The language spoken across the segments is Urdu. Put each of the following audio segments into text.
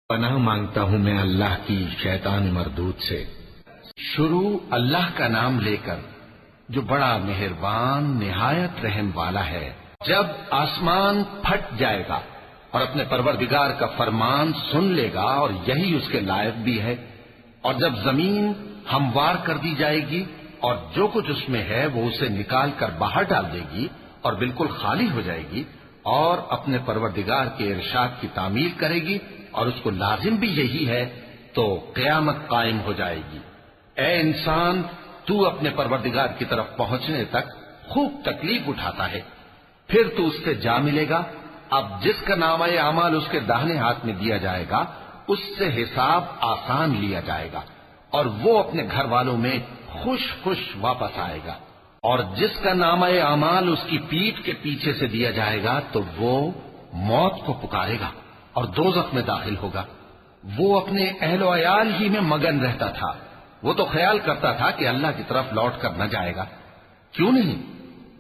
پناہ مانگتا ہوں میں اللہ کی شیطان مردود سے۔ شروع اللہ کا نام لے کر جو بڑا مہربان نہایت رحم والا ہے۔ جب آسمان پھٹ جائے گا اور اپنے پروردگار کا فرمان سن لے گا اور یہی اس کے لائق بھی ہے، اور جب زمین ہموار کر دی جائے گی اور جو کچھ اس میں ہے وہ اسے نکال کر باہر ڈال دے گی اور بالکل خالی ہو جائے گی اور اپنے پروردگار کے ارشاد کی تعمیل کرے گی اور اس کو لازم بھی یہی ہے، تو قیامت قائم ہو جائے گی۔ اے انسان، تو اپنے پروردگار کی طرف پہنچنے تک خوب تکلیف اٹھاتا ہے، پھر تو اس سے جا ملے گا۔ اب جس کا نامہ اعمال اس کے داہنے ہاتھ میں دیا جائے گا اس سے حساب آسان لیا جائے گا اور وہ اپنے گھر والوں میں خوش خوش واپس آئے گا، اور جس کا نامہ اعمال اس کی پیٹھ کے پیچھے سے دیا جائے گا تو وہ موت کو پکارے گا اور دوزخ میں داخل ہوگا۔ وہ اپنے اہل و عیال ہی میں مگن رہتا تھا، وہ تو خیال کرتا تھا کہ اللہ کی طرف لوٹ کر نہ جائے گا، کیوں نہیں؟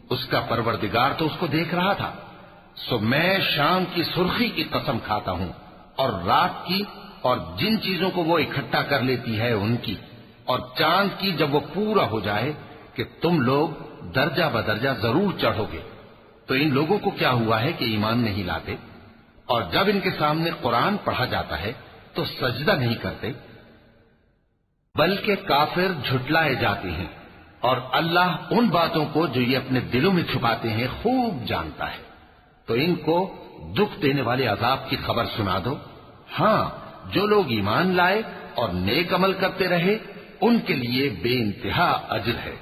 اس کا پروردگار تو اس کو دیکھ رہا تھا۔ سو میں شام کی سرخی کی قسم کھاتا ہوں اور رات کی اور جن چیزوں کو وہ اکٹھا کر لیتی ہے ان کی، اور چاند کی جب وہ پورا ہو جائے کہ تم لوگ درجہ بدرجہ ضرور چڑھو گے۔ تو ان لوگوں کو کیا ہوا ہے کہ ایمان نہیں لاتے، اور جب ان کے سامنے قرآن پڑھا جاتا ہے تو سجدہ نہیں کرتے، بلکہ کافر جھٹلائے جاتے ہیں، اور اللہ ان باتوں کو جو یہ اپنے دلوں میں چھپاتے ہیں خوب جانتا ہے۔ تو ان کو دکھ دینے والے عذاب کی خبر سنا دو۔ ہاں، جو لوگ ایمان لائے اور نیک عمل کرتے رہے ان کے لیے بے انتہا اجر ہے۔